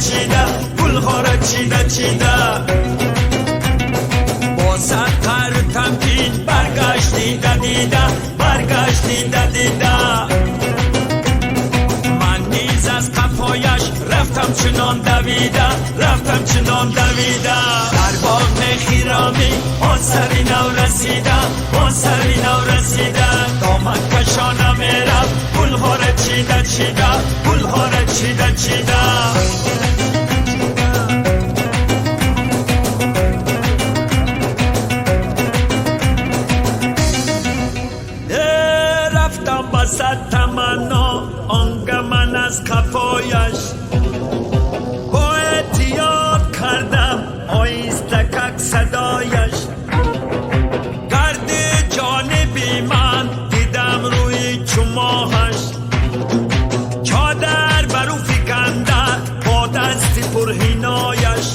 چیده گلها را چیده چیده با صد قرن تمکین برگشتی دیده برگشتی دیده من نیز از قفایش رفتم چنان دویده رفتم چنان دویده در باغ خیرامی آن سری نو رسیده آن سری نو رسیده دامن کشانم میرم گلها را چیده چیده گلها را چیده چیده صد تمنا آنگمن از کفایش با احتیاط کردم آیستکک صدایش گرد جانبی من دیدم روی چماهش چادر برو فکنده با دستی پرهینایش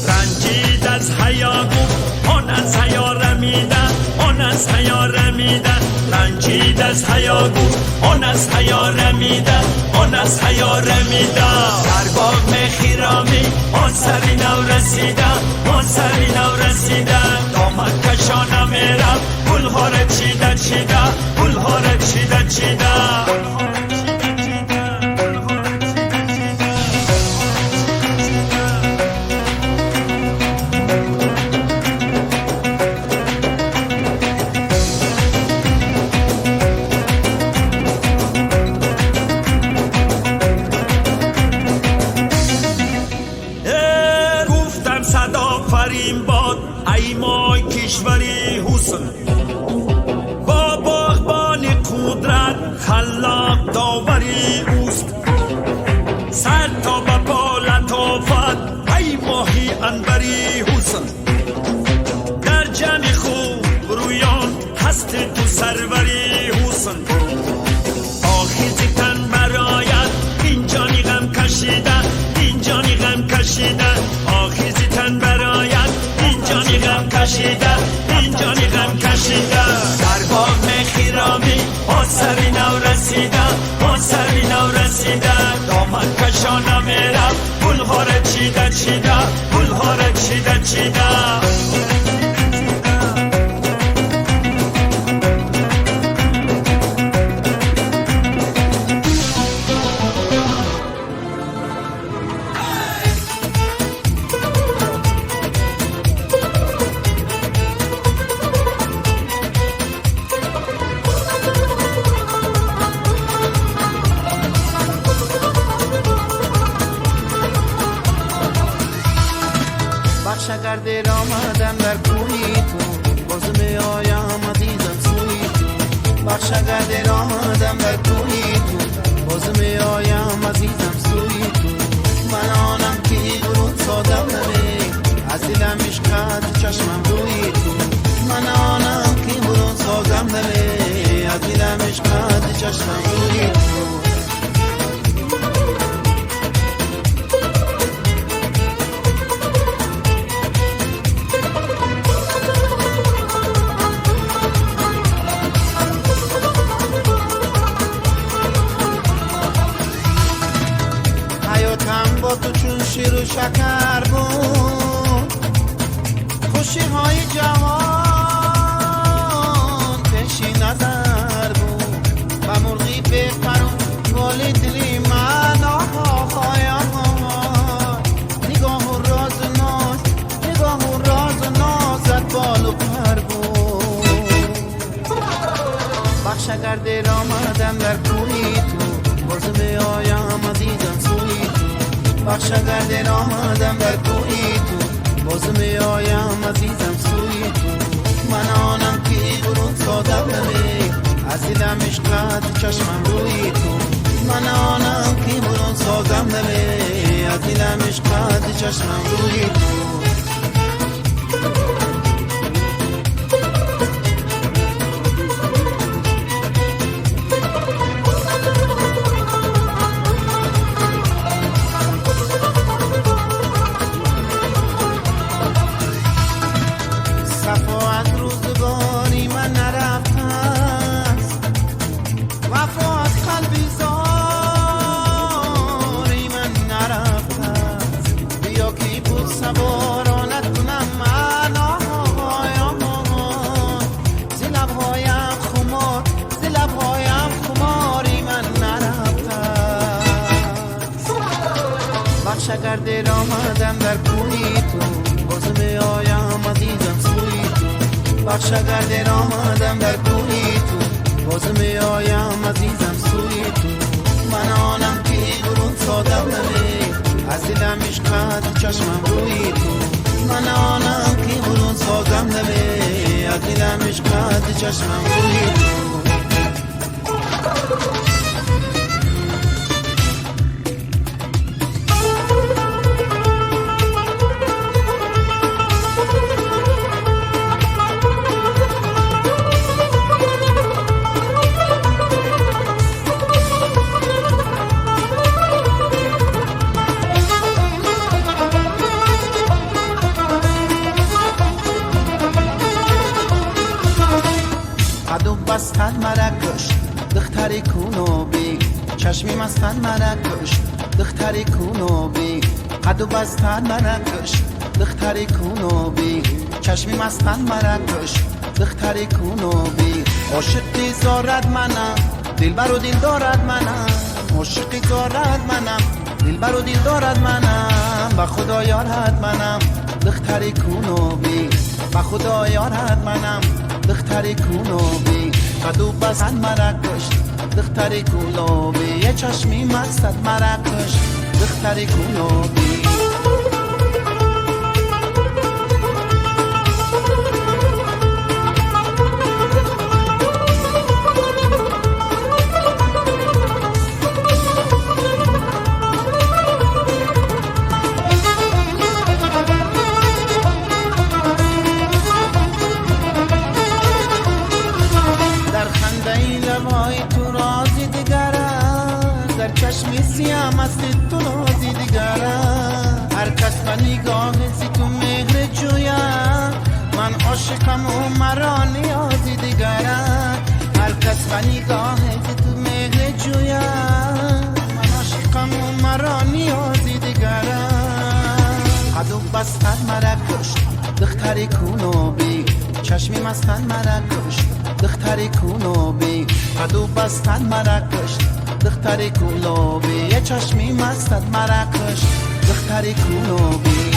رنجید از حیا گفت آن از حیا رمیده آن از حیا رمیده رنجید از حیا گفت آن از حیا رمیده آن از حیا رمیده در باغ خیرامی آن سری نو رسیده آن سری نو رسیده دامن کشانم میرم گلها را چیده چیده گلها را چیده چیده ای مای کشوری حسن با باغبان قدرت خلاق داوری اوست سر تا به پا لطافت ای ماهی انبری حسن در جمع خوب رویان هست تو سروری حسن آخیزی تن برایت اینجانی غم کشیده اینجانی غم کشیده آخیزی تن برایت اینجانی غم کشیده اینجانی غم کشیده در باغ خیرامی آن سری نو رسیده آن سری نو رسیده دامن کشانم میرم گلها را چیده چیده گلها را چیده چیده شگرد آمدم در کوی تو باز می آیم عزیزم سوی تو بخشگرد آمدم در کوی تو باز می آیم عزیزم سوی تو من آنم که برون سادم نمی از دلم عشقت چشمم روی تو من آنم که برون سادم نمی از دلم عشقت چشمم روی تو تو چون شیر و شکر بود خوشی های جهان پیشی نظر بود و مرغی بپرون گلی دلی من آهای نگاه و راز و ناز نگاه و راز و نازت بال و پر بود بخشگرد آمدم در کوی تو باز می آیم عزیزم سوی بخشگرد آمدم در کوی تو باز می آیم عزیزم سوی تو من آنم که برون سادم نمی از دلم عشقت چشمم روی تو من آنم که برون سادم نمی از دلم عشقت چشمم روی تو وفا از قلبی زاری من نرفت بخش اگر دیر آمدم در کوی تو باز می آیم عزیزم سوی تو بخش اگر دیر آمدم در کوی تو باز می آیم عزیزم سوی تو من آنم که برون سادم نمی از دلم عشقت چشمم روی تو من آنم که برون سازم نمی از دلم عشقت چشمم روی تو بستن مرکش دختری کونوبی چشمی مستن مرکش دختری کونوبی قدو بستن مرکش دختری کونوبی چشمی مستن مرکش دختری کونوبی عاشقی زارد منم دلبر و دل دارد منم عاشقی زارد منم دلبر و دل دارد منم با خدا یارد منم دختری کونوبی با خدا یارد منم دختری کونوبی قدو بستن مرکش دختری کونوبی یه چشمی مستد مرکش دختری کونوبی چشمی سیام است تو نازی دیگره هر کس با نگاه زی تو مهر جویم من عاشقم و مرا نیازی دیگره هر کس با نگاه زی تو مهر جویم من عاشقم و مرا نیازی دیگره قدو بستن مرکش دختری کونوبی چشمی مستن مرکش دختری کونوبی قدو بستن مرکش دختری کولوبی یه چشمی مستد مرکش دختری کولوبی